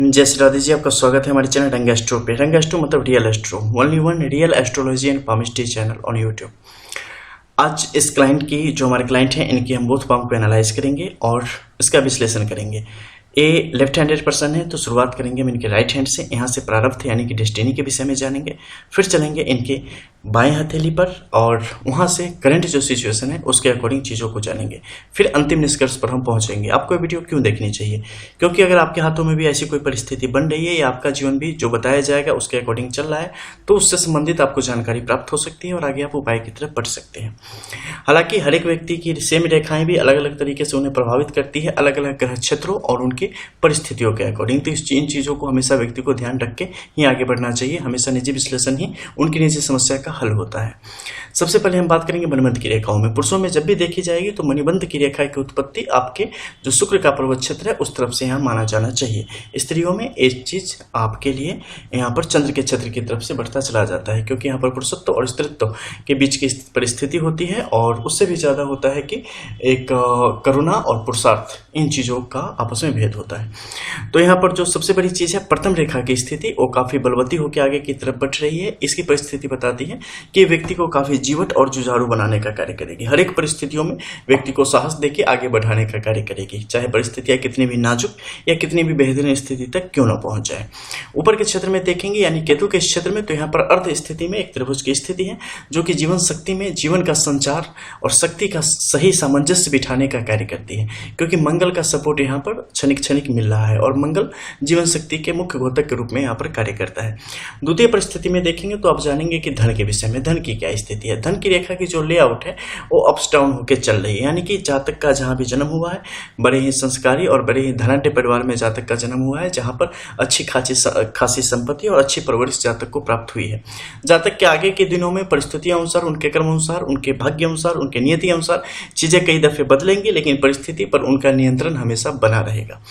जय श्री राधे जी, आपका स्वागत है हमारे चैनल रंग एस्ट्रो पे। रंग एस्ट्रो मतलब real astro, only one real astrology and palmistry channel on YouTube. आज इस क्लाइंट की, जो हमारे क्लाइंट हैं, इनकी हम बोथ पाम को एनालाइज करेंगे और इसका विश्लेषण करेंगे। ए लेफ्ट हैंडेड पर्सन है, तो शुरुआत करेंगे हम इनके राइट हैंड से। यहाँ से प्रारब्ध यानी कि डेस्टिनी के विषय में जानेंगे, फिर चलेंगे इनके बाएं हथेली पर और वहाँ से करंट जो सिचुएशन है उसके अकॉर्डिंग चीज़ों को जानेंगे, फिर अंतिम निष्कर्ष पर हम पहुँचेंगे। आपको ये वीडियो क्यों देखनी चाहिए? क्योंकि अगर आपके हाथों में भी ऐसी कोई परिस्थिति बन रही है या आपका जीवन भी जो बताया जाएगा उसके अकॉर्डिंग चल रहा है, तो उससे संबंधित आपको जानकारी प्राप्त हो सकती है और आगे आप उपाय की तरफ बढ़ सकते हैं। हालांकि हर एक व्यक्ति की सेम रेखाएं भी अलग अलग तरीके से उन्हें प्रभावित करती है, अलग अलग ग्रह क्षेत्रों और उनकी परिस्थितियों के अकॉर्डिंग। तो इन चीज़ों को हमेशा व्यक्ति को ध्यान रख के ही आगे बढ़ना चाहिए। हमेशा निजी विश्लेषण ही उनकी निजी समस्या का हल होता है। सबसे पहले हम बात करेंगे मणिबंध की रेखाओं में। पुरुषों में जब भी देखी जाएगी तो मणिबंध की रेखा की उत्पत्ति आपके जो शुक्र का पर्वत क्षेत्र है उस तरफ से यहाँ माना जाना चाहिए। स्त्रियों में एक चीज आपके लिए यहाँ पर चंद्र के क्षेत्र की तरफ से बढ़ता चला जाता है, क्योंकि यहाँ पर पुरुषत्व और स्त्रीत्व के बीच की परिस्थिति होती है और उससे भी ज्यादा होता है कि एक करुणा और पुरुषार्थ, इन चीजों का आपस में भेद होता है। तो यहाँ पर जो सबसे बड़ी चीज है प्रथम रेखा की स्थिति, वो काफी बलवती होकर आगे की तरफ बढ़ रही है। इसकी परिस्थिति बताती है कि व्यक्ति को काफी जीवट और जुझारू बनाने का कार्य करेगी। हर एक परिस्थितियों में व्यक्ति को साहस देके आगे बढ़ाने का कार्य करेगी, चाहे परिस्थितियां कितनी भी नाजुक या कितनी भी बेहतरीन स्थिति तक क्यों न पहुंच जाए। ऊपर के क्षेत्र में देखेंगे यानी केतु के क्षेत्र में, तो यहाँ पर अर्ध स्थिति में एक त्रिभुज की स्थिति है जो कि जीवन शक्ति में जीवन का संचार और शक्ति का सही सामंजस्य बिठाने का कार्य करती है, क्योंकि मंगल का सपोर्ट यहाँ पर क्षणिक क्षणिक मिल रहा है और मंगल जीवन शक्ति के मुख्य घोतक के रूप में यहाँ पर कार्य करता है। द्वितीय परिस्थिति में देखेंगे तो आप जानेंगे कि धन के विषय में, धन की क्या स्थिति है। धन की रेखा की जो लेआउट है वो अप्स डाउन होकर चल रही है, यानी कि जातक का जहां भी जन्म हुआ है, बड़े ही संस्कारी और बड़े ही धनाढ्य परिवार में जातक का जन्म हुआ है, जहां पर अच्छी खासी संपत्ति और अच्छी परवरिश जातक को प्राप्त हुई है। जातक के आगे के दिनों में परिस्थितियों अनुसार, उनके कर्म अनुसार, उनके भाग्य अनुसार, उनके नियति अनुसार चीजें कई दफे बदलेंगी, लेकिन परिस्थिति पर उनका नियंत्रण हमेशा बना रहेगा।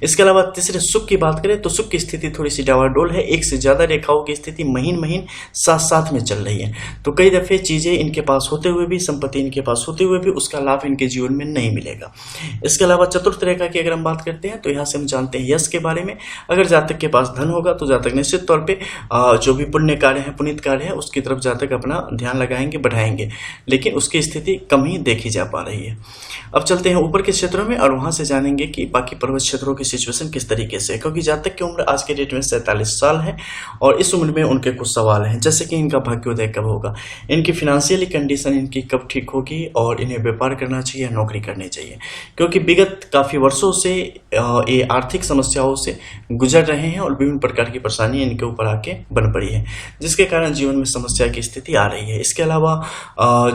इसके अलावा तीसरे सुख की बात करें तो सुख की स्थिति थोड़ी सी डावाडोल है। एक से ज्यादा रेखाओं की स्थिति महीन महीन साथ साथ में चल रही है, तो कई दफे चीजें इनके पास होते हुए भी, संपत्ति इनके पास होते हुए भी उसका लाभ इनके जीवन में नहीं मिलेगा। इसके अलावा चतुर्थ रेखा की अगर हम बात करते हैं तो यहाँ से हम जानते हैं यश के बारे में। अगर जातक के पास धन होगा तो जातक निश्चित तौर पे जो भी पुण्य कार्य है, पुनीत कार्य है, उसकी तरफ जातक अपना ध्यान लगाएंगे, बढ़ाएंगे, लेकिन उसकी स्थिति कम ही देखी जा पा रही है। अब चलते हैं ऊपर के क्षेत्रों में और वहां से जानेंगे कि बाकी पर्वत क्षेत्रों की सिचुएशन किस तरीके से है, क्योंकि जातक की उम्र आज के डेट में 47 साल है और इस उम्र में उनके कुछ सवाल हैं, जैसे कि इनका भाग्योदय कब होगा, इनकी फाइनेंशियली कंडीशन इनकी कब ठीक होगी और इन्हें व्यापार करना चाहिए या नौकरी करनी चाहिए, क्योंकि विगत काफी वर्षों से ये आर्थिक समस्याओं से गुजर रहे हैं और विभिन्न प्रकार की परेशानियां इनके ऊपर आके बन पड़ी है, जिसके कारण जीवन में समस्या की स्थिति आ रही है। इसके अलावा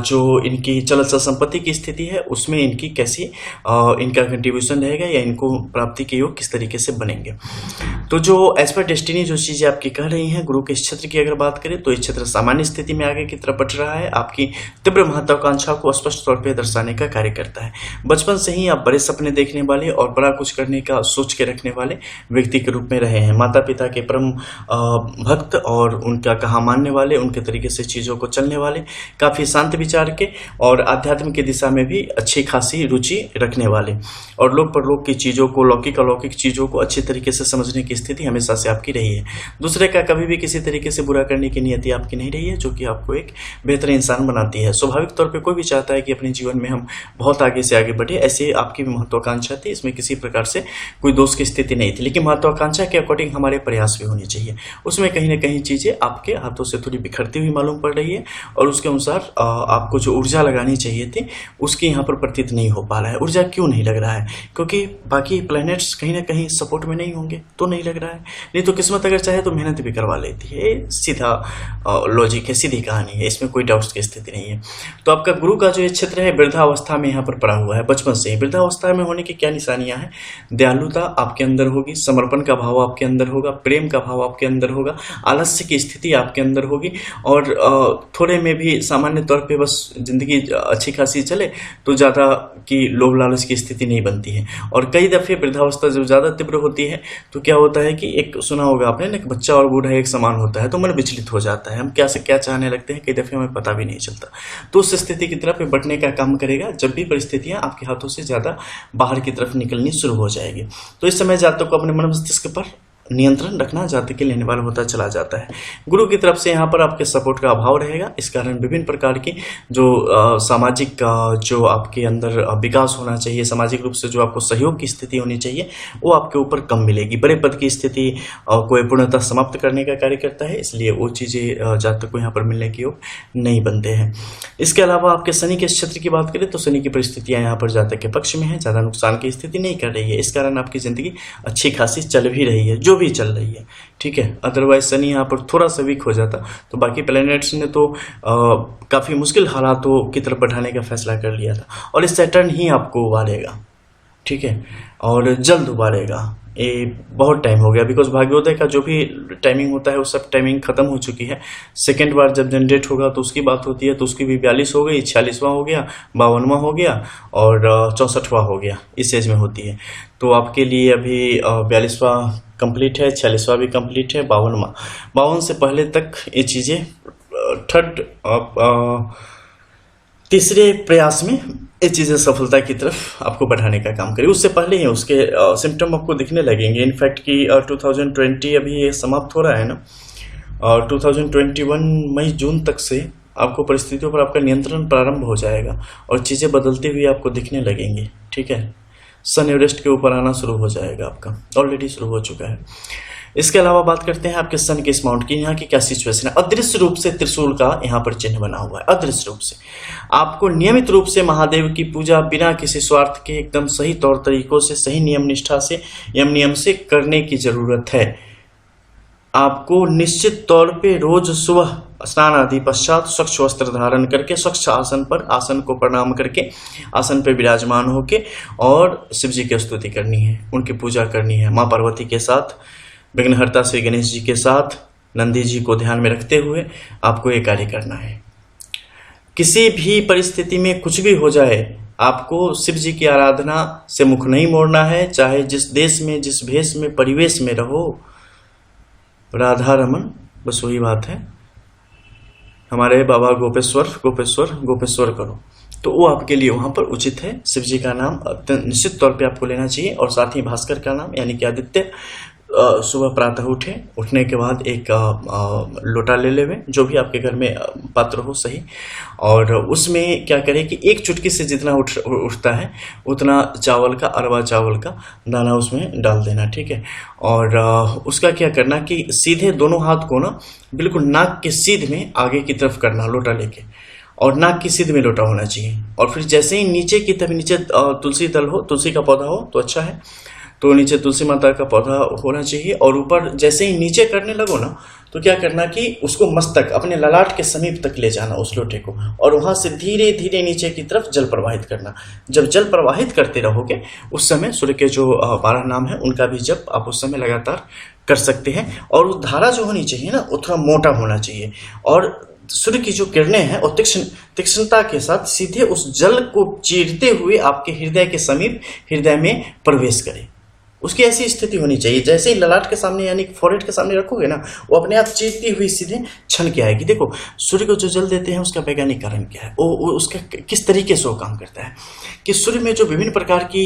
जो इनकी चल अचल संपत्ति की स्थिति है उसमें इनकी कैसी इनका कंट्रीब्यूशन रहेगा या इनको प्राप्ति के योग किस तरीके से बनेंगे। तो जो एज पर डेस्टिनी जो चीजें आपकी कह रही हैं, गुरु के क्षेत्र की अगर बात करें तो इस क्षेत्र सामान्य स्थिति में आगे की तरफ बढ़ रहा है, आपकी तीव्र महत्वाकांक्षा को स्पष्ट तौर पर दर्शाने का कार्य करता है। बचपन से ही आप बड़े सपने देखने वाले और बड़ा कुछ करने का सोच के रखने वाले व्यक्ति के रूप में रहे हैं। माता पिता के परम भक्त और उनका कहा मानने वाले, उनके तरीके से चीजों को चलने वाले, काफी शांत विचार के और आध्यात्म की दिशा में भी अच्छी खासी रुचि रखने वाले और लोक परलोक की चीजों को, लौकिक अलौकिक चीजों को अच्छी तरीके से समझने की स्थिति हमेशा से आपकी रही है। दूसरे का कभी भी किसी तरीके से बुरा करने की नियति आपकी नहीं रही है, जो कि आपको एक बेहतर इंसान बनाती है। स्वाभाविक तौर पे कोई भी चाहता है कि अपने जीवन में हम बहुत आगे से आगे बढ़े, ऐसे आपकी भी महत्वाकांक्षा थी, इसमें किसी प्रकार से कोई दोष की स्थिति नहीं थी, लेकिन महत्वाकांक्षा के अकॉर्डिंग हमारे प्रयास भी होने चाहिए। उसमें कहीं ना कहीं चीजें आपके हाथों से थोड़ी बिखरती हुई मालूम पड़ रही है और उसके अनुसार आपको जो ऊर्जा लगानी चाहिए थी उसकी यहाँ पर प्रतीत नहीं हो पा रहा है। ऊर्जा क्यों नहीं लग रहा है? क्योंकि बाकी प्लैनेट्स कहीं ना कहीं सपोर्ट में नहीं होंगे तो नहीं लग रहा है, नहीं तो किस्मत अगर चाहे तो मेहनत भी करवा लेती है। सीधा लॉजिक है, सीधी कहानी है, इसमें कोई डाउट्स की स्थिति नहीं है। तो आपका गुरु का जो ये क्षेत्र है वृद्धावस्था में यहाँ पर पड़ा हुआ है। बचपन से ही वृद्धावस्था में होने की क्या निशानियां हैं? दयालुता आपके अंदर होगी, समर्पण का भाव आपके अंदर होगा, प्रेम का भाव आपके अंदर होगा, आलस्य की स्थिति आपके अंदर होगी और थोड़े में भी सामान्य तौर पे बस जिंदगी अच्छी खासी चले तो ज्यादा की लोभ लालच की स्थिति नहीं बनती है। और कई दफे वृद्धावस्था जब ज्यादा तीव्र होती है तो क्या होता है कि एक सुना होगा आपने ना, बच्चा और बूढ़ा एक समान होता है, तो मन विचलित हो जाता है, हम क्या से क्या चाहने लगते हैं, कई दफे हमें पता भी नहीं चलता। तो उस स्थिति की तरफ बढ़ने का काम करेगा जब भी परिस्थितियां आपके हाथों से ज्यादा बाहर की तरफ निकलनी शुरू हो जाएगी। तो इस समय जातक को अपने मन मस्तिष्क पर नियंत्रण रखना जातक के लिए अनिवार्य होता चला जाता है। गुरु की तरफ से यहाँ पर आपके सपोर्ट का अभाव रहेगा, इस कारण विभिन्न प्रकार की जो सामाजिक जो आपके अंदर विकास होना चाहिए, सामाजिक रूप से जो आपको सहयोग की स्थिति होनी चाहिए, वो आपके ऊपर कम मिलेगी। बड़े पद की स्थिति को पूर्णतः समाप्त करने का कार्य करता है, इसलिए वो चीज़ें जातक को यहाँ पर मिलने की योग नहीं बनते हैं। इसके अलावा आपके शनि के क्षेत्र की बात करें तो शनि की परिस्थितियाँ यहाँ पर जातक के पक्ष में है, ज़्यादा नुकसान की स्थिति नहीं कर रही है, इस कारण आपकी ज़िंदगी अच्छी खासी चल भी रही है, जो भी चल रही है, ठीक है। अदरवाइज शनि यहाँ पर थोड़ा सा वीक हो जाता तो बाकी प्लैनेट्स ने तो काफ़ी मुश्किल हालातों की तरफ बढ़ाने का फैसला कर लिया था, और इस सैटर्न ही आपको उबारेगा, ठीक है, और जल्द उबारेगा। ये बहुत टाइम हो गया, बिकॉज भाग्योदय का जो भी टाइमिंग होता है वो सब टाइमिंग खत्म हो चुकी है। सेकेंड बार जब जनरेट होगा तो उसकी बात होती है, तो उसकी भी 42 हो गई, 46वां हो गया, 52वां हो गया और 64वां हो गया, इस एज में होती है। तो आपके लिए अभी 42वां कंप्लीट है, 46वां भी कंप्लीट है, 52 से पहले तक ये चीज़ें तीसरे प्रयास में ये चीज़ें सफलता की तरफ आपको बढ़ाने का काम करें। उससे पहले ही उसके सिम्टम आपको दिखने लगेंगे। इनफैक्ट कि 2020 अभी ये समाप्त हो रहा है ना, और 2021 मई जून तक से आपको परिस्थितियों पर आपका नियंत्रण प्रारंभ हो जाएगा और चीज़ें बदलती हुई आपको दिखने लगेंगी, ठीक है। सन एवरेस्ट के ऊपर आना शुरू हो जाएगा, आपका ऑलरेडी शुरू हो चुका है। इसके अलावा बात करते हैं आपके सन के इस माउंट की, यहाँ की क्या सिचुएशन है। अदृश्य रूप से त्रिशूल का यहाँ पर चिन्ह बना हुआ है, अदृश्य रूप से। आपको नियमित रूप से महादेव की पूजा बिना किसी स्वार्थ के एकदम सही तौर तरीकों से, सही नियम निष्ठा से, नियम से करने की जरूरत है। आपको निश्चित तौर पे रोज सुबह स्नान आदि पश्चात स्वच्छ वस्त्र धारण करके स्वच्छ आसन पर, आसन को प्रणाम करके आसन पर विराजमान होके और शिव जी की स्तुति करनी है, उनकी पूजा करनी है। माँ पार्वती के साथ, विघ्नहर्ता श्री गणेश जी के साथ, नंदी जी को ध्यान में रखते हुए आपको ये कार्य करना है। किसी भी परिस्थिति में कुछ भी हो जाए, आपको शिव जी की आराधना से मुख नहीं मोड़ना है, चाहे जिस देश में, जिस भेष में, परिवेश में रहो। राधा रमन, बस वही बात है। हमारे बाबा गोपेश्वर करो, तो वो आपके लिए वहाँ पर उचित है। शिव जी का नाम निश्चित तौर पे आपको लेना चाहिए, और साथ ही भास्कर का नाम यानी कि आदित्य। सुबह प्रातः उठने के बाद एक लोटा ले लेवे, जो भी आपके घर में पात्र हो सही, और उसमें क्या करें कि एक चुटकी से जितना उठता है उतना चावल का, अरवा चावल का दाना उसमें डाल देना, ठीक है। और उसका क्या करना कि सीधे दोनों हाथ को ना बिल्कुल नाक के सीध में आगे की तरफ करना, लोटा लेके, और नाक की सीध में लोटा होना चाहिए। और फिर जैसे ही नीचे की तरफ, नीचे तुलसी दल हो, तुलसी का पौधा हो तो अच्छा है, तो नीचे तुलसी माता का पौधा होना चाहिए। और ऊपर जैसे ही नीचे करने लगो ना, तो क्या करना कि उसको मस्तक, अपने ललाट के समीप तक ले जाना उस लोटे को, और वहां से धीरे धीरे नीचे की तरफ जल प्रवाहित करना। जब जल प्रवाहित करते रहोगे उस समय सूर्य के जो 12 नाम है उनका भी जप आप उस समय लगातार कर सकते हैं। और उस धारा जो होनी चाहिए ना, वो थोड़ा मोटा होना चाहिए, और सूर्य की जो किरणें हैं और तीक्ष्णता के साथ सीधे उस जल को चीरते हुए आपके हृदय के समीप, हृदय में प्रवेश करे। उसकी ऐसी स्थिति होनी चाहिए, जैसे ही ललाट के सामने यानी फोrehead के सामने रखोगे ना, वो अपने आप चीरती हुई सीधे छन के आएगी। देखो, सूर्य को जो जल देते हैं उसका वैज्ञानिक कारण क्या है, वो उसका किस तरीके से वो काम करता है कि सूर्य में जो विभिन्न प्रकार की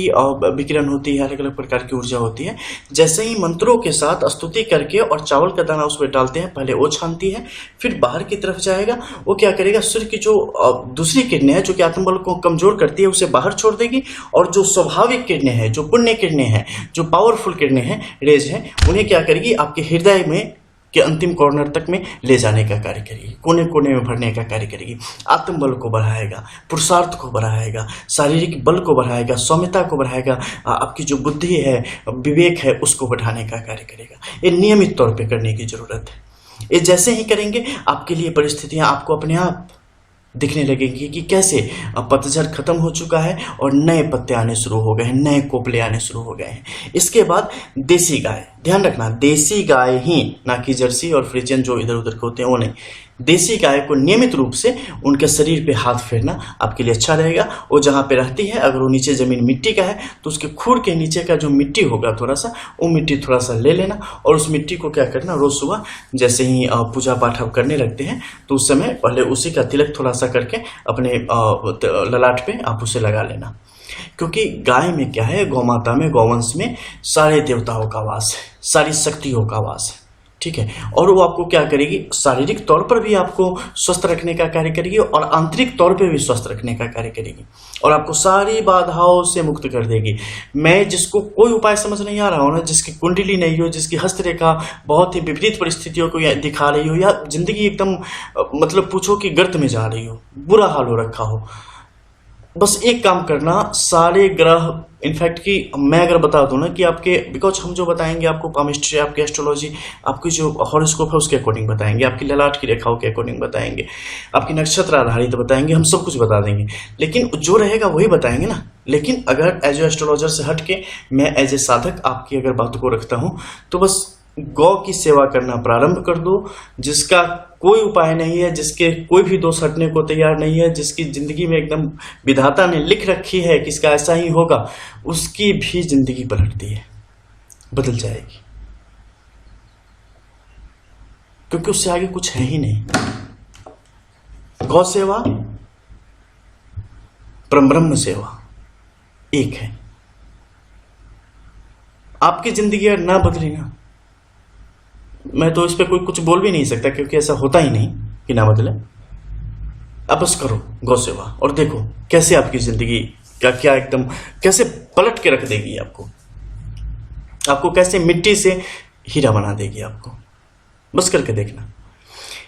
विकिरण होती है, अलग अलग प्रकार की ऊर्जा होती है, जैसे ही मंत्रों के साथ स्तुति करके और चावल का दाना उसमें डालते हैं, पहले वो छानती है, फिर बाहर की तरफ जाएगा। वो क्या करेगा, सूर्य की जो दूसरी किरणें हैं जो कि आत्मबल को कमजोर करती है, उसे बाहर छोड़ देगी, और जो स्वाभाविक किरणें हैं, जो पुण्य किरणें हैं, जो पावरफुल किरणें हैं, रेज हैं, उन्हें क्या करेगी, आपके हृदय में के अंतिम कॉर्नर तक में ले जाने का कार्य करेगी, कोने कोने में भरने का कार्य करेगी। आत्मबल को बढ़ाएगा, पुरुषार्थ को बढ़ाएगा, शारीरिक बल को बढ़ाएगा, सौम्यता को बढ़ाएगा, आपकी जो बुद्धि है, विवेक है, उसको बढ़ाने का कार्य करेगा। ये नियमित तौर पे करने की जरूरत है। ये जैसे ही करेंगे आपके लिए परिस्थितियां आपको अपने आप दिखने लगेगी कि कैसे पतझड़ खत्म हो चुका है और नए पत्ते आने शुरू हो गए हैं, नए कोपले आने शुरू हो गए हैं। इसके बाद देसी गाय, ध्यान रखना, देसी गाय ही, ना कि जर्सी और फ्रिजियन जो इधर उधर के होते हैं वो नहीं। देसी गाय को नियमित रूप से उनके शरीर पे हाथ फेरना आपके लिए अच्छा रहेगा। वो जहाँ पे रहती है, अगर वो नीचे जमीन मिट्टी का है तो उसके खुर के नीचे का जो मिट्टी होगा थोड़ा सा, वो मिट्टी थोड़ा सा ले लेना, और उस मिट्टी को क्या करना, रोज सुबह जैसे ही पूजा पाठ आप करने लगते हैं तो उस समय पहले उसी का तिलक थोड़ा सा करके अपने ललाट पे आप उसे लगा लेना। क्योंकि गाय में क्या है, गौ माता में, गौवंश में सारे देवताओं का वास है, सारी शक्तियों का वास है, ठीक है। और वो आपको क्या करेगी, शारीरिक तौर पर भी आपको स्वस्थ रखने का कार्य करेगी और आंतरिक तौर पर भी स्वस्थ रखने का कार्य करेगी और आपको सारी बाधाओं से मुक्त कर देगी। मैं जिसको कोई उपाय समझ नहीं आ रहा हो ना, जिसकी कुंडली नहीं हो, जिसकी हस्तरेखा बहुत ही विपरीत परिस्थितियों को दिखा रही हो, या जिंदगी एकदम मतलब पूछो कि गर्त में जा रही हो, बुरा हाल हो रखा हो, बस एक काम करना, सारे ग्रह, इनफैक्ट कि मैं अगर बता दूं ना कि आपके, बिकॉज हम जो बताएंगे आपको पामिस्ट्री, आपकी एस्ट्रोलॉजी, आपकी जो हॉरोस्कोप है उसके अकॉर्डिंग बताएंगे, आपकी ललाट की रेखाओं के अकॉर्डिंग बताएंगे, आपकी नक्षत्र आधारित बताएंगे, हम सब कुछ बता देंगे, लेकिन जो रहेगा वही बताएंगे ना। लेकिन अगर एज ए एस्ट्रोलॉजर से हट के मैं एज ए साधक आपकी अगर बात को रखता हूं, तो बस गौ की सेवा करना प्रारंभ कर दो, जिसका कोई उपाय नहीं है, जिसके कोई भी दोष हटने को तैयार नहीं है, जिसकी जिंदगी में एकदम विधाता ने लिख रखी है कि इसका ऐसा ही होगा, उसकी भी जिंदगी पलटती है, बदल जाएगी, क्योंकि उससे आगे कुछ है ही नहीं। गौ सेवा, परब्रह्म सेवा एक है। आपकी जिंदगी अगर ना बदली ना, मैं तो इस पे कोई कुछ बोल भी नहीं सकता, क्योंकि ऐसा होता ही नहीं कि ना बदले। अब बस करो गौ सेवा और देखो कैसे आपकी जिंदगी का क्या एकदम कैसे पलट के रख देगी, आपको कैसे मिट्टी से हीरा बना देगी आपको, बस करके देखना।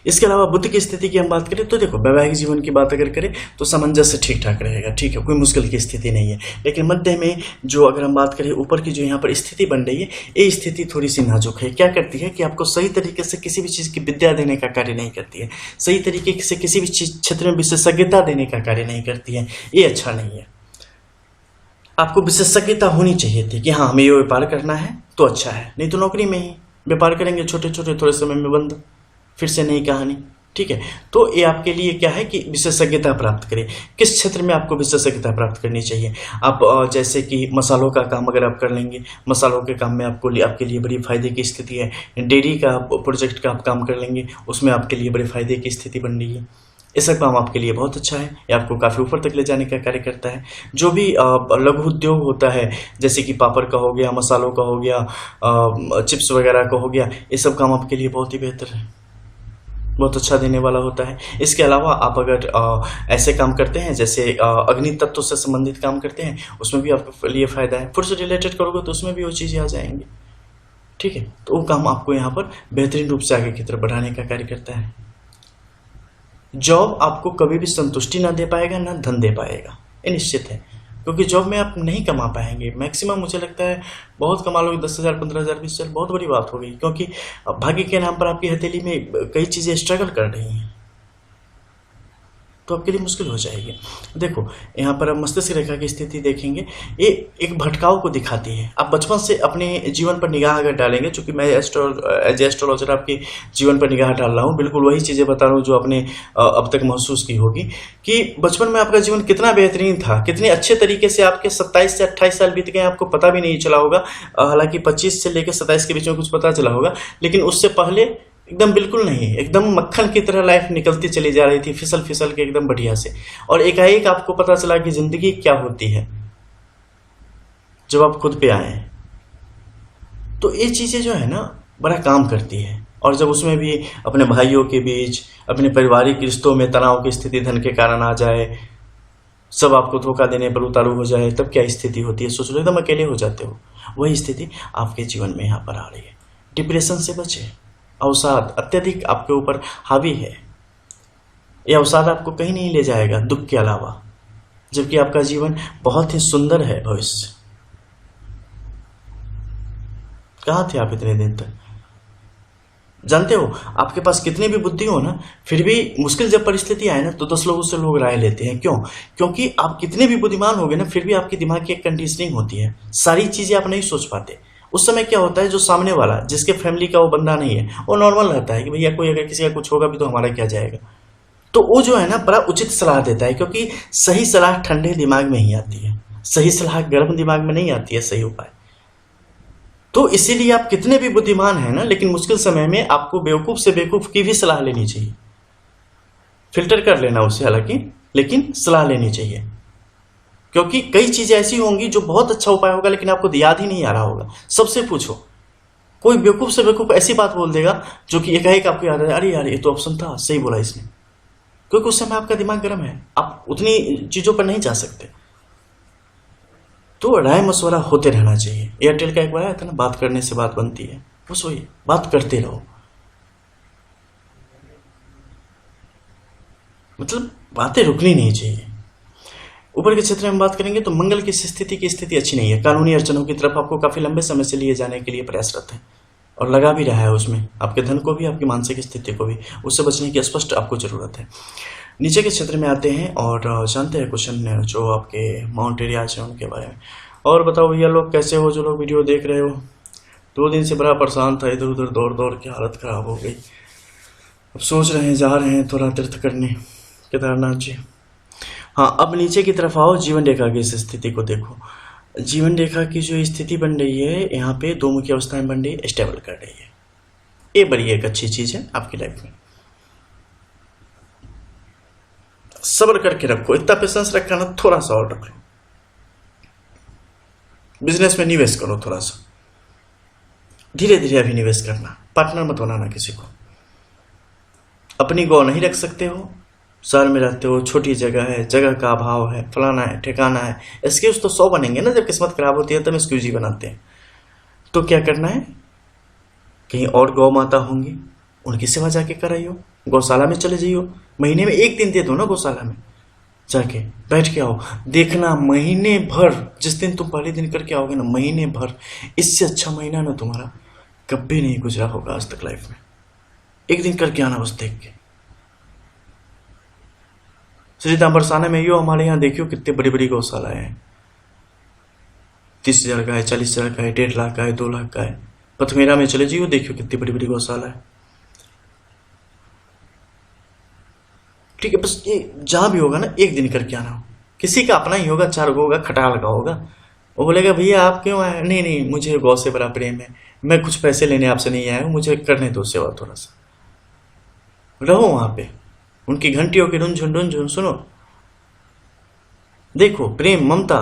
इसके अलावा बुद्ध की स्थिति की हम बात करें तो देखो, वैवाहिक जीवन की बात अगर करें तो सामंजस्य ठीक ठाक रहेगा, ठीक है, कोई मुश्किल की स्थिति नहीं है। लेकिन मध्य में जो अगर हम बात करें ऊपर की जो यहाँ पर स्थिति बन रही है, ये स्थिति थोड़ी सी नाजुक है। क्या करती है कि आपको सही तरीके से किसी भी चीज़ की विद्या देने का कार्य नहीं करती है, सही तरीके से किसी भी चीज क्षेत्र में विशेषज्ञता देने का कार्य नहीं करती है, ये अच्छा नहीं है। आपको विशेषज्ञता होनी चाहिए थी कि हाँ हमें ये व्यापार करना है तो अच्छा है, नहीं तो नौकरी में ही व्यापार करेंगे छोटे छोटे, थोड़े समय में बंद, फिर से नई कहानी, ठीक है। तो ये आपके लिए क्या है कि विशेषज्ञता प्राप्त करें। किस क्षेत्र में आपको विशेषज्ञता प्राप्त करनी चाहिए? आप जैसे कि मसालों का काम अगर आप कर लेंगे, मसालों के काम में आपके लिए बड़ी फायदे की स्थिति है। डेयरी का प्रोजेक्ट का आप काम कर लेंगे, उसमें आपके लिए बड़े फायदे की स्थिति बन रही है। ऐसा काम आपके लिए बहुत अच्छा है, ये आपको काफ़ी ऊपर तक ले जाने का कार्य करता है। जो भी लघु उद्योग होता है, जैसे कि पापड़ का हो गया, मसालों का हो गया, चिप्स वगैरह का हो गया, ये सब काम आपके लिए बहुत ही बेहतर है, बहुत अच्छा देने वाला होता है। इसके अलावा आप अगर ऐसे काम करते हैं जैसे अग्नि तत्व से संबंधित काम करते हैं, उसमें भी आपके लिए फायदा है। फूड से रिलेटेड करोगे तो उसमें भी वो चीज़ें आ जाएंगी, ठीक है। तो वो काम आपको यहाँ पर बेहतरीन रूप से आगे की तरफ बढ़ाने का कार्य करता है। जॉब आपको कभी भी संतुष्टि ना दे पाएगा, ना धन दे पाएगा, ये निश्चित है, क्योंकि जॉब में आप नहीं कमा पाएंगे। मैक्सिमम मुझे लगता है बहुत कमा लोगे 10,000, 15,000, 20,000, बहुत बड़ी बात हो गई, क्योंकि भाग्य के नाम पर आपकी हथेली में कई चीज़ें स्ट्रगल कर रही हैं, तो आपके लिए मुश्किल हो जाएगी। देखो यहाँ पर आप मस्तिष्क रेखा की स्थिति देखेंगे, ये एक भटकाव को दिखाती है। आप बचपन से अपने जीवन पर निगाह अगर डालेंगे, चूंकि मैं एज एस्ट्रोलॉजर आपके जीवन पर निगाह डाल रहा हूँ, बिल्कुल वही चीज़ें बता रहा हूँ जो आपने अब तक महसूस की होगी कि बचपन में आपका जीवन कितना बेहतरीन था, कितने अच्छे तरीके से आपके 27 से 28 साल बीत गए, आपको पता भी नहीं चला होगा। हालांकि 25 से लेकर 27 के बीच में कुछ पता चला होगा, लेकिन उससे पहले एकदम बिल्कुल नहीं, एकदम मक्खन की तरह लाइफ निकलती चली जा रही थी, फिसल फिसल के एकदम बढ़िया से। और एकाएक आपको पता चला कि जिंदगी क्या होती है जब आप खुद पे आए। तो ये चीजें जो है ना बड़ा काम करती है। और जब उसमें भी अपने भाइयों के बीच, अपने पारिवारिक रिश्तों में तनाव की स्थिति धन के कारण आ जाए, सब आपको धोखा देने पर उतारू हो जाए, तब क्या स्थिति होती है? सोच लो एकदम अकेले हो जाते हो। वही स्थिति आपके जीवन में यहाँ पर आ रही है। डिप्रेशन से बचे। अवसाद अत्यधिक आपके ऊपर हावी है, यह अवसाद आपको कहीं नहीं ले जाएगा दुख के अलावा, जबकि आपका जीवन बहुत ही सुंदर है। भविष्य कहाँ थे आप इतने दिन तक? जानते हो आपके पास कितनी भी बुद्धि हो ना, फिर भी मुश्किल जब परिस्थिति आए ना तो 10 लोगों से लोग राय लेते हैं। क्यों? क्योंकि आप कितने भी बुद्धिमान हो गए ना, फिर भी आपकी दिमाग की एक कंडीशनिंग होती है, सारी चीजें आप नहीं सोच पाते। उस समय क्या होता है, जो सामने वाला जिसके फैमिली का वो बंदा नहीं है, वो नॉर्मल रहता है कि भैया कोई अगर किसी का कुछ होगा भी तो हमारा क्या जाएगा। तो वो जो है ना बड़ा उचित सलाह देता है, क्योंकि सही सलाह ठंडे दिमाग में ही आती है, सही सलाह गर्म दिमाग में नहीं आती है, सही उपाय। तो इसीलिए आप कितने भी बुद्धिमान हैं ना, लेकिन मुश्किल समय में आपको बेवकूफ से बेवकूफ की भी सलाह लेनी चाहिए। फिल्टर कर लेना उसे हालांकि, लेकिन सलाह लेनी चाहिए। क्योंकि कई चीजें ऐसी होंगी जो बहुत अच्छा उपाय होगा लेकिन आपको याद ही नहीं आ रहा होगा। सबसे पूछो, कोई बेवकूफ से बेवकूफ ऐसी बात बोल देगा जो कि एकाएक आपको याद है, अरे यार ये तो ऑप्शन था, सही बोला इसने। क्योंकि उस समय आपका दिमाग गर्म है, आप उतनी चीजों पर नहीं जा सकते। तो राय मशवरा होते रहना चाहिए। एयरटेल का एक बार आया था ना, बात करने से बात बनती है, बस वही बात करते रहो, मतलब बातें रुकनी नहीं चाहिए। ऊपर के क्षेत्र में बात करेंगे तो मंगल की स्थिति अच्छी नहीं है। कानूनी अड़चनों की तरफ आपको काफी लंबे समय से लिए जाने के लिए प्रयासरत है और लगा भी रहा है उसमें, आपके धन को भी, आपकी मानसिक स्थिति को भी। उससे बचने की स्पष्ट आपको जरूरत है। नीचे के क्षेत्र में आते हैं और जानते हैं क्वेश्चन जो आपके माउंट एरियाज हैं उनके बारे में। और बताओ भैया लोग कैसे हो, जो लोग वीडियो देख रहे हो। 2 दिन से बड़ा परेशान था, इधर उधर दौड़ दौड़ के हालत खराब हो गई। अब सोच रहे हैं, जा रहे हैं थोड़ा तीर्थ करने केदारनाथ जी। हाँ, अब नीचे की तरफ आओ, जीवन रेखा की इस स्थिति को देखो। जीवन रेखा की जो स्थिति बन रही है यहाँ पे 2 मुखी अवस्थाएं बन रही है, स्टेबल कर रही है। ये बड़ी एक अच्छी चीज है आपकी लाइफ में। सब्र करके रखो, इतना पेशेंस रखा ना, थोड़ा सा और रख लो। बिजनेस में निवेश करो, थोड़ा सा धीरे धीरे अभी निवेश करना, पार्टनर मत बनाना किसी को। अपनी गौ नहीं रख सकते हो, शहर में रहते हो, छोटी जगह है, जगह का अभाव है, फलाना है, ठिकाना है। एक्सक्यूज तो 100 बनेंगे ना, जब किस्मत खराब होती है तब एक्सक्यूज ही बनाते हैं। तो क्या करना है, कहीं और गौ माता होंगी, उनकी सेवा जाके कराइयो, गौशाला में चले जाइयो, महीने में 1 दिन दे दो ना गौशाला में, जाके बैठ के आओ। देखना महीने भर, जिस दिन तुम पहले दिन करके आओगे ना, महीने भर, इससे अच्छा महीना ना तुम्हारा कभी नहीं गुजरा होगा आज तक लाइफ में। 1 दिन करके आना बस देख के। श्रीधाम बरसाने में यो हमारे यहाँ देखियो कितने बड़ी बड़ी गौशालाएं हैं। 30,000 का है, 40,000 का है, 1.5 लाख का है, 2 लाख का है। पथमेरा में चले जाइयो, देखियो कितनी बड़ी बड़ी गौशाला है। ठीक है, बस ये जहां भी होगा ना 1 दिन करके आना। किसी का अपना ही होगा, 4 गो होगा, खटाल का होगा, वो बोलेगा भैया आप क्यों आए? नहीं नहीं, मुझे गौ से बड़ा प्रेम है, मैं कुछ पैसे लेने आपसे नहीं आया हूं, मुझे करने दो सेवा। थोड़ा सा रहो वहां पे, उनकी घंटियों की रुंझुन रुंझुन सुनो, देखो प्रेम ममता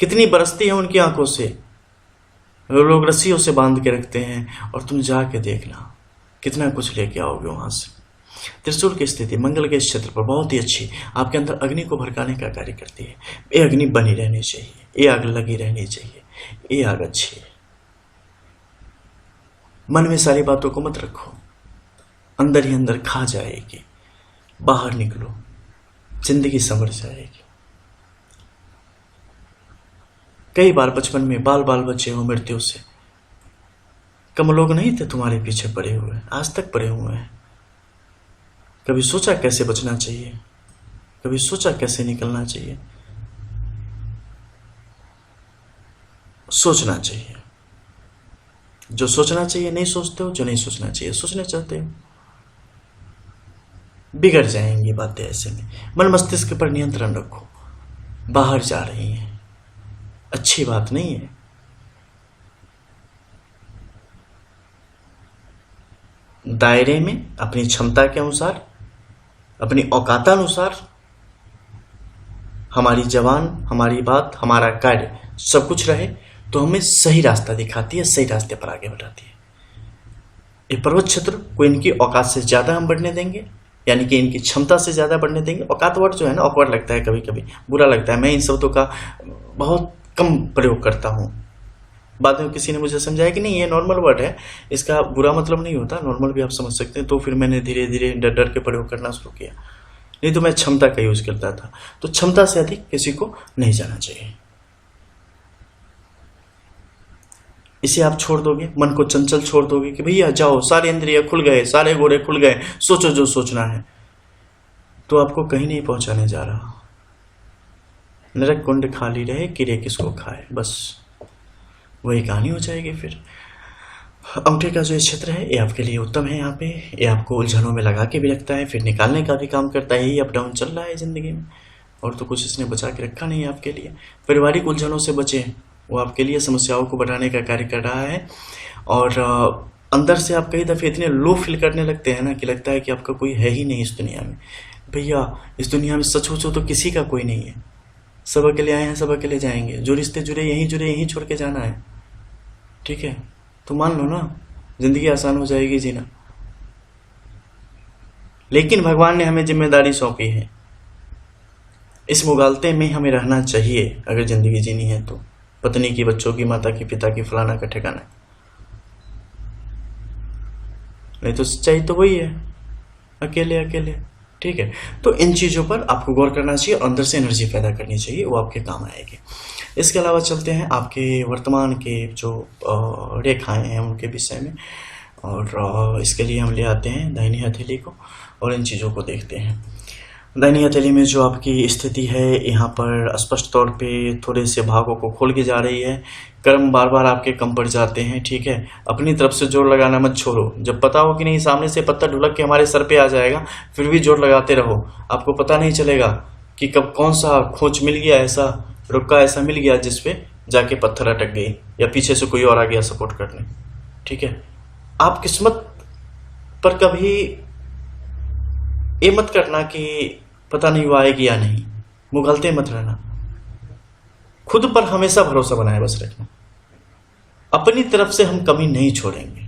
कितनी बरसती है उनकी आंखों से। लोग रस्सियों से बांध के रखते हैं और तुम जाके देखना कितना कुछ लेके आओगे वहां से। त्रिशूल की स्थिति मंगल के इस क्षेत्र पर बहुत ही अच्छी, आपके अंदर अग्नि को भड़काने का कार्य करती है। ये अग्नि बनी रहनी चाहिए, ये आग लगी रहनी चाहिए, ये आग अच्छी है। मन में सारी बातों को मत रखो, अंदर ही अंदर खा जाएगी, बाहर निकलो, जिंदगी संवर जाएगी। कई बार बचपन में बाल बाल बचे हो मृत्यु से, कम लोग नहीं थे तुम्हारे पीछे पड़े हुए, आज तक पड़े हुए हैं। कभी सोचा कैसे बचना चाहिए, कभी सोचा कैसे निकलना चाहिए? सोचना चाहिए। जो सोचना चाहिए नहीं सोचते हो, जो नहीं सोचना चाहिए सोचना चाहते हो। बिगड़ जाएंगी बातें ऐसे में। मन मस्तिष्क पर नियंत्रण रखो, बाहर जा रही हैं, अच्छी बात नहीं है। दायरे में अपनी क्षमता के अनुसार, अपनी औकातानुसार हमारी जबान, हमारी बात, हमारा कार्य सब कुछ रहे तो हमें सही रास्ता दिखाती है, सही रास्ते पर आगे बढ़ाती है। ये पर्वत क्षेत्र को इनकी औकात से ज्यादा हम बढ़ने देंगे, यानी कि इनकी क्षमता से ज्यादा बढ़ने देंगे। औकात वर्ड जो है ना, ऑकवर्ड लगता है, कभी कभी बुरा लगता है। मैं इन शब्दों का बहुत कम प्रयोग करता हूँ। बाद में किसी ने मुझे समझाया कि नहीं ये नॉर्मल वर्ड है, इसका बुरा मतलब नहीं होता, नॉर्मल भी आप समझ सकते हैं। तो फिर मैंने धीरे धीरे डर डर के प्रयोग करना शुरू किया। नहीं तो मैं क्षमता का यूज करता था। तो क्षमता से अधिक किसी को नहीं जाना चाहिए। इसे आप छोड़ दोगे, मन को चंचल छोड़ दोगे कि भैया जाओ, सारे इंद्रिय खुल गए, सारे घोड़े खुल गए, सोचो जो सोचना है, तो आपको कहीं नहीं पहुंचाने जा रहा। नरक कुंड खाली रहे, कीड़े किसको खाए, बस वही कहानी हो जाएगी। फिर अंगूठे का जो क्षेत्र है ये आपके लिए उत्तम है। यहाँ पे ये आपको उलझनों में लगा के भी रखता है, फिर निकालने का भी काम करता है। यही अप डाउन चल रहा है जिंदगी में, और तो कुछ इसने बचा के रखा नहीं है आपके लिए। पारिवारिक उलझनों से बचे, वो आपके लिए समस्याओं को बढ़ाने का कार्य कर रहा है। और अंदर से आप कई दफे इतने लो फील करने लगते हैं ना कि लगता है कि आपका कोई है ही नहीं इस दुनिया में। भैया इस दुनिया में सच पूछो तो किसी का कोई नहीं है। सब अकेले आए हैं, सब अकेले जाएंगे। जो रिश्ते जुड़े यहीं छोड़ के जाना है, ठीक है। तो मान लो ना, जिंदगी आसान हो जाएगी जीना। लेकिन भगवान ने हमें जिम्मेदारी सौंपी है, इस मुगालते में हमें रहना चाहिए अगर जिंदगी जीनी है तो। पत्नी की, बच्चों की, माता की, पिता की, फलाना का ठिकाना। नहीं तो सच्चाई तो वही है, अकेले अकेले, ठीक है। तो इन चीज़ों पर आपको गौर करना चाहिए और अंदर से एनर्जी पैदा करनी चाहिए, वो आपके काम आएगी। इसके अलावा चलते हैं आपके वर्तमान के जो रेखाएं हैं उनके विषय में, और इसके लिए हम ले आते हैं दाहिनी हथेली को और इन चीज़ों को देखते हैं। दाहिनी हथेली में जो आपकी स्थिति है, यहाँ पर स्पष्ट तौर पे थोड़े से भागों को खोल के जा रही है। कर्म बार बार आपके कम पड़ जाते हैं, ठीक है। अपनी तरफ से जोर लगाना मत छोड़ो। जब पता हो कि नहीं सामने से पत्थर ढुलक के हमारे सर पे आ जाएगा, फिर भी जोर लगाते रहो। आपको पता नहीं चलेगा कि कब कौन सा खोच मिल गया, ऐसा रुक्का ऐसा मिल गया जिसपे जाके पत्थर अटक गई, या पीछे से कोई और आ गया सपोर्ट करने, ठीक है। आप किस्मत पर कभी ये मत करना कि पता नहीं वो आएगी या नहीं, मुगलते मत रहना। खुद पर हमेशा भरोसा बनाए बस रखना। अपनी तरफ से हम कमी नहीं छोड़ेंगे,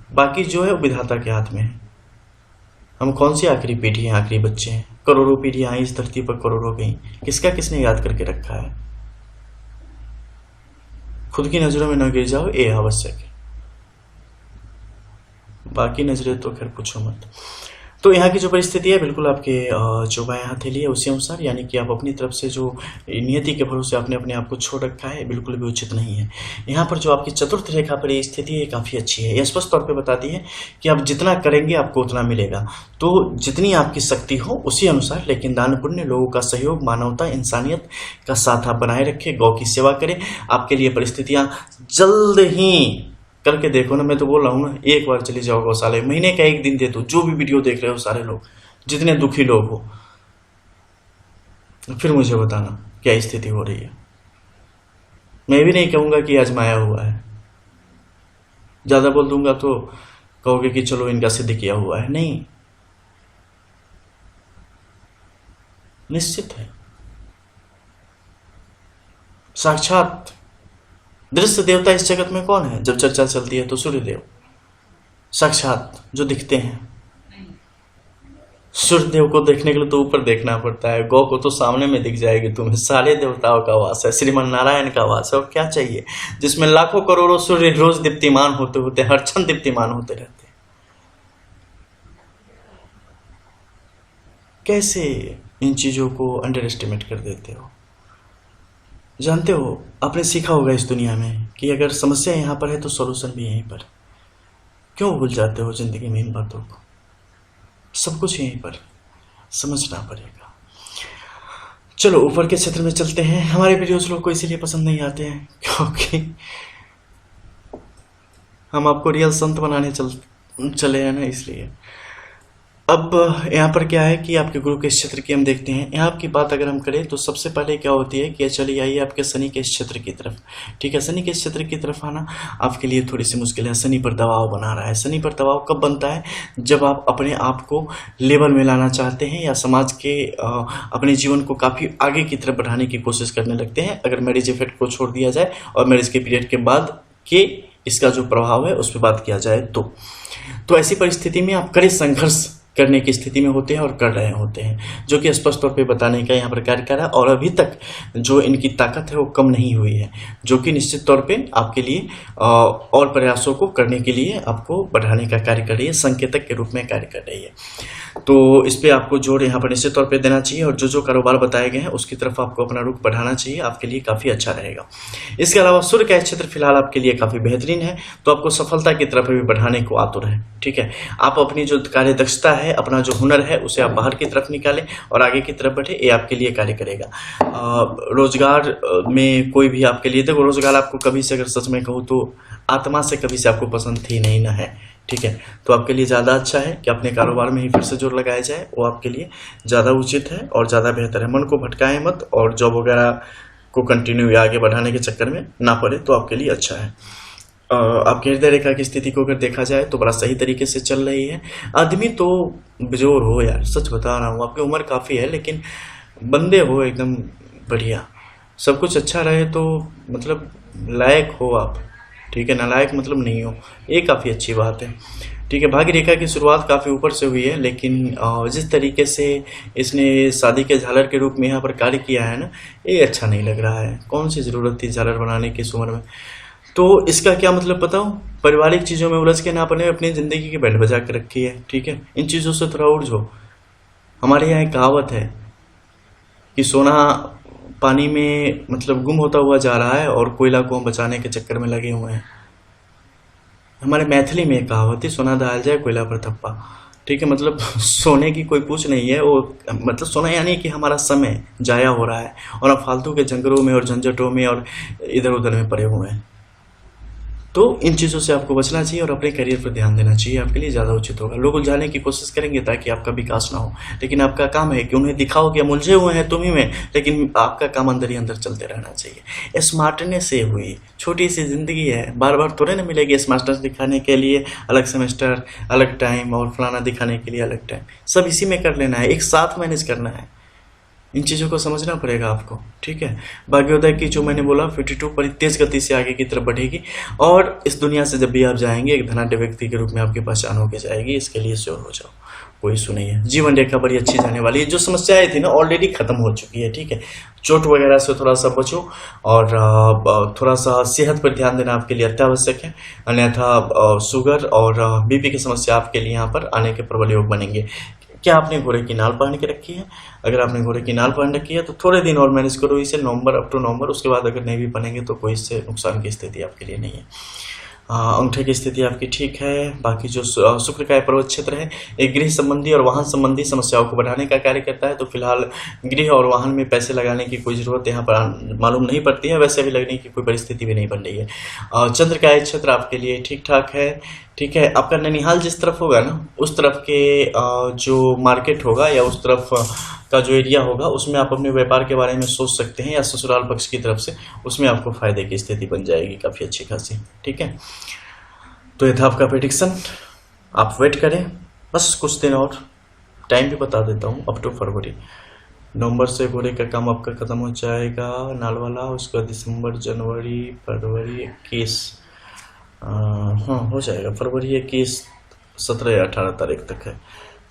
बाकी जो है वो विधाता के हाथ में है। हम कौन सी आखिरी पीढ़ी हैं, आखिरी बच्चे हैं। करोड़ों पीढ़ियां आई इस धरती पर, करोड़ों गई, किसका किसने याद करके रखा है। खुद की नजरों में न गिर जाओ, ये आवश्यक है। बाकी नजरें तो खैर पूछो मत। तो यहाँ की जो परिस्थिति है बिल्कुल आपके जो बाएं हथेली है उसी अनुसार, यानी कि आप अपनी तरफ से जो नियति के भरोसे आपने अपने आप को छोड़ रखा है, बिल्कुल भी उचित नहीं है। यहाँ पर जो आपकी चतुर्थ रेखा पर ये स्थिति है काफ़ी अच्छी है। यह स्पष्ट तौर पे बताती है कि आप जितना करेंगे आपको उतना मिलेगा। तो जितनी आपकी शक्ति हो उसी अनुसार, लेकिन दान पुण्य, लोगों का सहयोग, मानवता, इंसानियत का साथ आप बनाए रखें, गौ की सेवा करें। आपके लिए परिस्थितियाँ जल्द ही करके देखो ना, मैं तो बोल रहा हूँ ना, एक बार चले जाओ गौशाले, महीने का एक दिन दे दो। जो भी वीडियो देख रहे हो सारे लोग, जितने दुखी लोग हो, फिर मुझे बताना क्या स्थिति हो रही है। मैं भी नहीं कहूंगा कि आजमाया हुआ है, ज्यादा बोल दूंगा तो कहोगे कि चलो इनका सिद्ध किया हुआ है। नहीं, निश्चित है। साक्षात दृश्य देवता इस जगत में कौन है? जब चर्चा चलती है तो सूर्यदेव साक्षात जो दिखते हैं। सूर्यदेव को देखने के लिए तो ऊपर देखना पड़ता है, गौ को तो सामने में दिख जाएगी तुम्हें। सारे देवताओं का वास है, श्रीमन नारायण का वास है, और क्या चाहिए? जिसमें लाखों करोड़ों सूर्य रोज दीप्तिमान होते होते, हर क्षण दीप्तिमान होते रहते। कैसे इन चीजों को अंडर एस्टिमेट कर देते हो? जानते हो, आपने सीखा होगा इस दुनिया में कि अगर समस्या यहाँ पर है तो सॉल्यूशन भी यहीं पर। क्यों भूल जाते हो जिंदगी में इन बातों को? सब कुछ यहीं पर समझना पड़ेगा। चलो ऊपर के क्षेत्र में चलते हैं। हमारे वीडियोस लोग को इसीलिए पसंद नहीं आते हैं क्योंकि हम आपको रियल संत बनाने चले हैं ना, इसलिए। अब यहाँ पर क्या है कि आपके गुरु के क्षेत्र की हम देखते हैं। यहाँ की बात अगर हम करें तो सबसे पहले क्या होती है कि चलिए आइए आपके शनि के क्षेत्र की तरफ, ठीक है। शनि के क्षेत्र की तरफ आना आपके लिए थोड़ी सी मुश्किल है। शनि पर दबाव बना रहा है। शनि पर दबाव कब बनता है? जब आप अपने आप को लेवल में लाना चाहते हैं या समाज के अपने जीवन को काफ़ी आगे की तरफ बढ़ाने की कोशिश करने लगते हैं। अगर मैरिज इफेक्ट को छोड़ दिया जाए और मैरिज के पीरियड के बाद के इसका जो प्रभाव है उस पर बात किया जाए तो ऐसी परिस्थिति में आप कड़े संघर्ष करने की स्थिति में होते हैं और कर रहे होते हैं, जो कि स्पष्ट तौर पे बताने का यहाँ पर कार्य कर रहा है। और अभी तक जो इनकी ताकत है वो कम नहीं हुई है, जो कि निश्चित तौर पे आपके लिए और प्रयासों को करने के लिए आपको बढ़ाने का कार्य कर रही है, संकेतक के रूप में कार्य कर रही है। तो इस पर आपको जोर यहाँ पर निश्चित तौर पर देना चाहिए और जो कारोबार बताए गए हैं उसकी तरफ आपको अपना रुख बढ़ाना चाहिए, आपके लिए काफ़ी अच्छा रहेगा। इसके अलावा सूर्य का क्षेत्र फिलहाल आपके लिए काफ़ी बेहतरीन है, तो आपको सफलता की तरफ भी बढ़ाने को आतुर है, ठीक है। आप अपनी जो कार्य दक्षता है, अपना जो हुनर है उसे आप बाहर की तरफ निकालें और आगे की तरफ बढ़े, ये आपके लिए कार्य करेगा। रोजगार में कोई भी आपके लिए, देखो रोजगार आपको कभी से, अगर सच में कहूँ तो आत्मा से कभी से आपको पसंद थी नहीं ना है, ठीक है। तो आपके लिए ज़्यादा अच्छा है कि अपने कारोबार में ही फिर से जोर लगाया जाए, वो आपके लिए ज़्यादा उचित है और ज़्यादा बेहतर है। मन को भटकाएं मत और जॉब वगैरह को कंटिन्यू आगे बढ़ाने के चक्कर में ना पड़े, तो आपके लिए अच्छा है। आपकी हृदय रेखा की स्थिति को अगर देखा जाए तो बड़ा सही तरीके से चल रही है। आदमी तो बेजोर हो यार, सच बता रहा हूँ, आपकी उम्र काफ़ी है लेकिन बंदे हो एकदम बढ़िया, सब कुछ अच्छा रहे तो मतलब लायक हो आप, ठीक है, नालायक मतलब नहीं हो, ये काफ़ी अच्छी बात है। ठीक है, भाग्य रेखा की शुरुआत काफ़ी ऊपर से हुई है लेकिन जिस तरीके से इसने शादी के झालर के रूप में यहाँ पर कार्य किया है ना, ये अच्छा नहीं लग रहा है। कौन सी ज़रूरत थी झालर बनाने की इस उम्र में। तो इसका क्या मतलब बताओ, पारिवारिक चीज़ों में उलझ के ना अपने अपनी ज़िंदगी की बैंड बजा के रखी है। ठीक है, इन चीज़ों से थोड़ा उठ जाओ। हमारे यहाँ एक कहावत है कि सोना पानी में मतलब गुम होता हुआ जा रहा है और कोयला को हम बचाने के चक्कर में लगे हुए हैं। हमारे मैथिली में एक कहावत है, सोना दाल जाए कोयला पर थप्पा। ठीक है, मतलब सोने की कोई पूछ नहीं है, वो मतलब सोना यानी कि हमारा समय जाया हो रहा है और हम फालतू के जंगलों में और झंझटों में और इधर उधर में पड़े हुए हैं। तो इन चीज़ों से आपको बचना चाहिए और अपने करियर पर ध्यान देना चाहिए, आपके लिए ज़्यादा उचित होगा। लोग उलझाने की कोशिश करेंगे ताकि आपका विकास ना हो, लेकिन आपका काम है कि उन्हें दिखाओ कि हम उलझे हुए हैं तुम ही में, लेकिन आपका काम अंदर ही अंदर चलते रहना चाहिए। स्मार्टनेस से हुई छोटी सी जिंदगी है, बार बार थोड़े ना मिलेगी स्मार्टनेस दिखाने के लिए अलग सेमेस्टर, अलग टाइम और फलाना दिखाने के लिए अलग टाइम, सब इसी में कर लेना है, एक साथ मैनेज करना है। इन चीज़ों को समझना पड़ेगा आपको। ठीक है, भाग्योदय की जो मैंने बोला 52 बड़ी तेज गति से आगे की तरफ बढ़ेगी और इस दुनिया से जब भी आप जाएंगे एक धनाढ्य व्यक्ति के रूप में आपकी पहचान होकर जाएगी, इसके लिए श्योर हो जाओ, कोई इशू नहीं है। जीवन रेखा बड़ी अच्छी जाने वाली है, जो समस्याएं थी ना ऑलरेडी खत्म हो चुकी है। ठीक है, चोट वगैरह से थोड़ा सा बचो और थोड़ा सा सेहत पर ध्यान देना आपके लिए अत्यावश्यक है, अन्यथा शुगर और बीपी की समस्या आपके लिए यहाँ पर आने के प्रबल योग बनेंगे। क्या आपने घोड़े की नाल पहन के रखी है? अगर आपने घोड़े की नाल पहन रखी है तो थोड़े दिन और मैनेज करो इसे, नवंबर अप टू नवंबर, उसके बाद अगर नहीं भी पहनेंगे तो कोई इससे नुकसान की स्थिति आपके लिए नहीं है। अंगूठे की स्थिति आपकी ठीक है। बाकी जो शुक्र का पर्वत क्षेत्र है एक गृह संबंधी और वाहन संबंधी समस्याओं को बढ़ाने का कार्य करता है, तो फिलहाल गृह और वाहन में पैसे लगाने की कोई ज़रूरत यहाँ पर मालूम नहीं पड़ती है, वैसे भी लगने की कोई परिस्थिति भी नहीं बन रही है। चंद्र का क्षेत्र आपके लिए ठीक ठाक है। ठीक है, आपका ननिहाल जिस तरफ होगा ना उस तरफ के जो मार्केट होगा या उस तरफ का जो एरिया होगा उसमें आप अपने व्यापार के बारे में सोच सकते हैं, या ससुराल पक्ष की तरफ से उसमें आपको फायदे की स्थिति बन जाएगी काफ़ी अच्छी खासी। ठीक है, तो ये था आपका प्रेडिक्शन, आप वेट करें बस कुछ दिन और, टाइम भी बता देता हूँ, अप टू फरवरी। नवंबर से घोड़े का काम आपका खत्म हो जाएगा नाल वाला, उसका दिसंबर जनवरी फरवरी 21 हाँ हो जाएगा, फरवरी 21 17 या 18 तारीख तक है।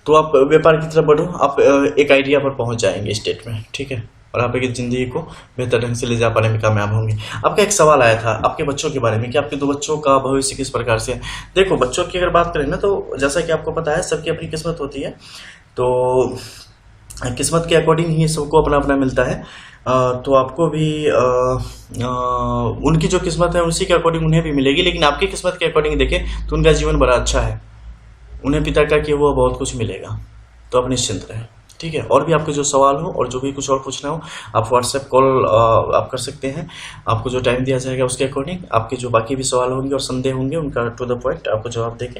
तो आप व्यापार की तरफ बढ़ो, आप एक आइडिया पर पहुंच जाएंगे स्टेट में। ठीक है, और आप एक ज़िंदगी को बेहतर ढंग से ले जा पाने में कामयाब होंगे। आपका एक सवाल आया था आपके बच्चों के बारे में कि आपके 2 बच्चों का भविष्य किस प्रकार से है। देखो बच्चों की अगर बात करें ना तो जैसा कि आपको पता है सबकी अपनी किस्मत होती है, तो किस्मत के अकॉर्डिंग ही सबको अपना अपना मिलता है। तो आपको भी उनकी जो किस्मत है उसी के अकॉर्डिंग उन्हें भी मिलेगी, लेकिन आपकी किस्मत के अकॉर्डिंग देखें तो उनका जीवन बड़ा अच्छा है, उन्हें पिता का कि वो बहुत कुछ मिलेगा, तो आप निश्चिंत रहें। ठीक है, और भी आपके जो सवाल हो और जो भी कुछ और पूछना हो आप व्हाट्सएप कॉल आप कर सकते हैं, आपको जो टाइम दिया जाएगा उसके अकॉर्डिंग आपके जो बाकी भी सवाल होंगे और संदेह होंगे उनका टू द पॉइंट आपको जवाब देके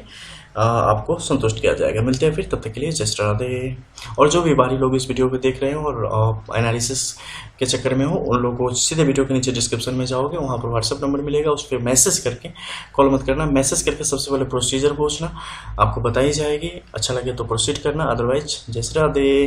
आपको संतुष्ट किया जाएगा। मिलते हैं फिर, तब तक के लिए जय श्री राधे। और जो भी बाहरी लोग इस वीडियो को देख रहे हो और एनालिसिस के चक्कर में हो उन लोगों को सीधे वीडियो के नीचे डिस्क्रिप्शन में जाओगे, वहाँ पर व्हाट्सएप नंबर मिलेगा, उस पर मैसेज करके, कॉल मत करना, मैसेज करके सबसे पहले प्रोसीजर पूछना, आपको बताई जाएगी, अच्छा लगे तो प्रोसीड करना, अदरवाइज जय श्री राधे।